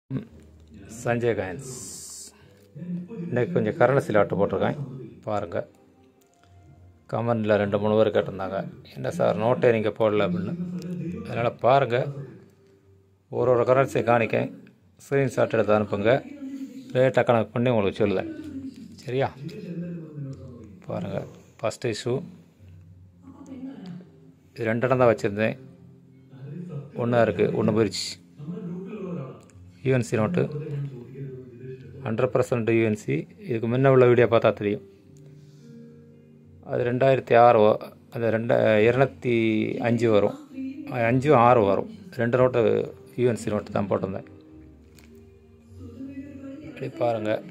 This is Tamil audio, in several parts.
சஞ்சய் காயின்ஸ் இன்றைக்கி கொஞ்சம் கரன்சியில் ஆட்டு போட்டிருக்கேன் பாருங்கள். கமெண்டில் 2-3 பேர் கேட்டிருந்தாங்க, என்ன சார் நோட்டை நீங்கள் போடல அப்படின்னு. அதனால் பாருங்கள், ஒரு கரன்சியை காணிக்கேன், ஸ்க்ரீன்ஷாட் எடுத்து அனுப்புங்க, ரேட்டை கணக்கு பண்ணி உங்களுக்கு சொல்லுதேன். சரியா? பாருங்கள், ஃபஸ்ட்டு இஷ்யூ இது 2 இடம் தான் வச்சுருந்தேன். ஒன்றா இருக்குது, ஒன்று போயிடுச்சு. UNC note 100% UNC. இதுக்கு முன்ன உள்ள வீடியோ பார்த்தா தெரியும். அது 2006 அது 205 வரும், 5 6 வரும். 2 நோட்டு யூஎன்சி நோட்டு தான் போட்டிருந்தேன். அப்படி பாருங்கள்.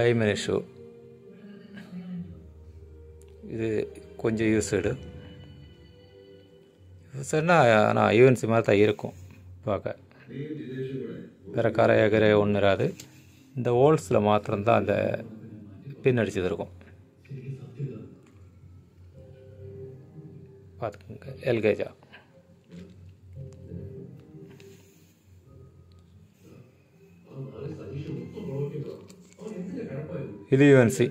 டைமண்ட் இஷ்யூ இது கொஞ்சம் யூஸ்டு ஆனால் யூஎன்சி மாதிரி தான் இருக்கும் பார்க்க. வேறு கரை ஒன்றும் இராது. இந்த ஹோல்ஸில் மாத்திரம்தான் அந்த பின் அடிச்சது இருக்கும். பார்த்துக்கோங்க. எல்கேஜா இது யூஎன்சி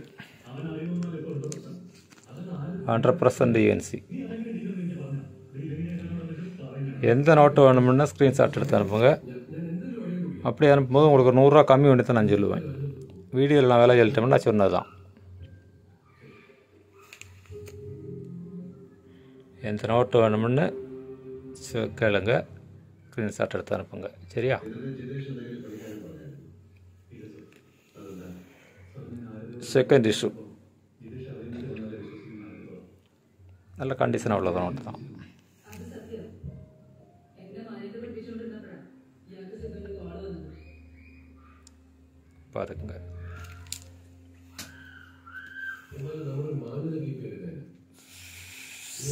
100% யூஎன்சி. எந்த நோட்டு வேணுமுன்னா ஸ்க்ரீன்ஷாட் எடுத்து அனுப்புங்க. அப்படி அனுப்பும்போது உங்களுக்கு 100 ரூபா கம்மி பண்ணி தான் நான் சொல்லுவேன். வீடியோவில் நான் விலை சொல்லிட்டோம்னா சொன்னது தான். எந்த நோட்டு வேணுமுன்னு கேளுங்க, ஸ்க்ரீன்ஷாட் எடுத்து அனுப்புங்க. சரியா? செகண்ட் இஷ்யூ நல்ல கண்டிஷனாக உள்ளது நோட்டு தான். பார்த்துக்குங்க.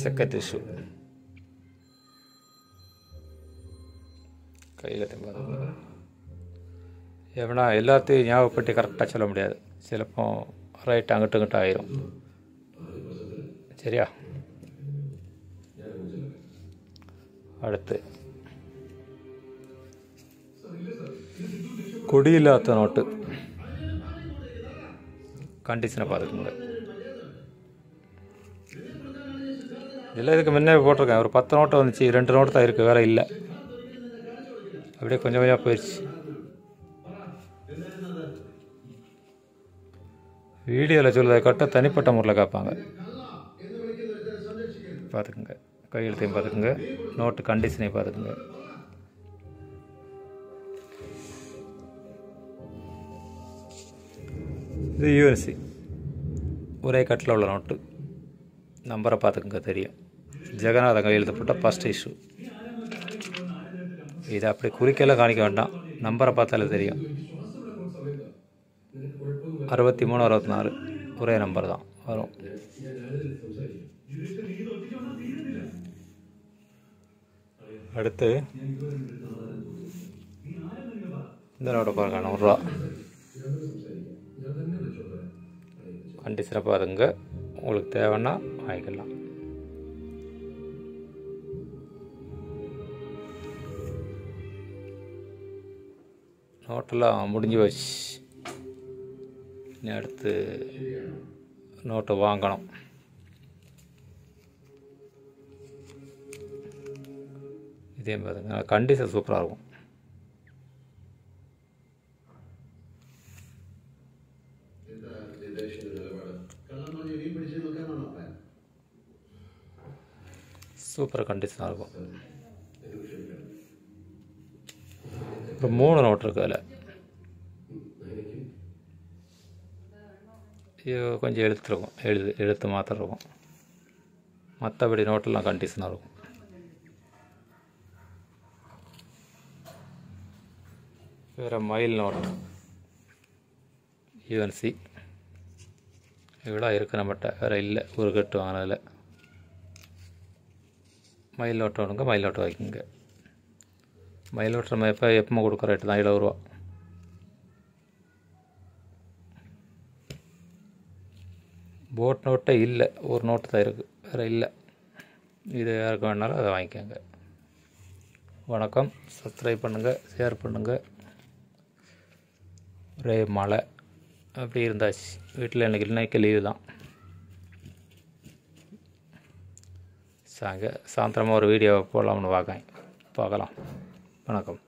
செகண்ட் இஷ்யூ கையில் பார்த்துக்குங்க. எப்படின்னா எல்லாத்தையும் ஞாபகப்பட்டு கரெக்டாக சொல்ல முடியாது. சிலப்போ ரைட் அங்கிட்ட ஆயிரும். சரியா? அடுத்து கொடியில்லாத நோட்டு கண்டிஷனை பார்த்துக்குங்க. இல்லை, இதுக்கு முன்னே போட்டிருக்கேன். ஒரு 10 நோட்டு வந்துச்சு, 2 நோட்டு தான் இருக்குது, வேறு இல்லை. அப்படியே கொஞ்சம் கொஞ்சமாக போயிடுச்சு. வீடியோவில் சொல்லுறதை கட்ட தனிப்பட்ட முறையில் கேட்பாங்க. பார்த்துக்குங்க. கையெழுத்தையும் பார்த்துக்குங்க, நோட்டு கண்டிஷனையும் பார்த்துக்குங்க. இது யூஎன்சி ஒரே கட்டில் உள்ள நோட்டு. நம்பரை பார்த்துக்குங்க, தெரியும். ஜெகநாதன் கையெழுத்து போட்டால் ஃபஸ்ட் இஷ்யூ. இதை அப்படி குறிக்கெல்லாம் காணிக்க வேண்டாம், நம்பரை பார்த்தாலே தெரியும். 63 64 ஒரே நம்பர் தான் வரும். அடுத்து இந்த நோட்டை பாருங்க, 100 ரூபா கண்டிஷனை பாருங்க. உங்களுக்கு தேவைன்னா வாங்கிக்கலாம். நோட்டெல்லாம் முடிஞ்சு வச்சு இனி அடுத்து நோட்டை வாங்கணும். இதே பாருங்க, கண்டிஷன் சூப்பராக இருக்கும். சூப்பர் கண்டிஷனாக இருக்கும். இப்போ 3 நோட்டு இருக்குது. அதில் கொஞ்சம் எழுத்துருக்கும், எழுத்து மாத்திரம் இருக்கும். மற்றபடி நோட்டெல்லாம் கண்டிஷனாக இருக்கும். வேறு மயில் நோட்டு யூஎன்சி இவ்வளோ இருக்குது நம்மகிட்ட, வேறு இல்லை. ஒரு கட்டு வாங்கினதில் மயில் நோட்டு வேணுங்க, மயில் நோட்டு வாங்கிக்கோங்க. மயில் நோட்டு நம்ம எப்போ கொடுக்குற ரேட்டு தான் 70 ரூபா. போட் நோட்டே இல்லை, ஒரு நோட்டு தான் இருக்குது, வேறு இல்லை. இது யாருக்கு வேணாலும் அதை வாங்கிக்கோங்க. வணக்கம். சப்ஸ்கிரைப் பண்ணுங்கள், ஷேர் பண்ணுங்கள். ஒரே மழை அப்படி இருந்தாச்சு வீட்டில். இன்னைக்கு லீவு தான். சாயந்தரமாக ஒரு வீடியோ போடலாம்னு பார்க்கலாம். வணக்கம்.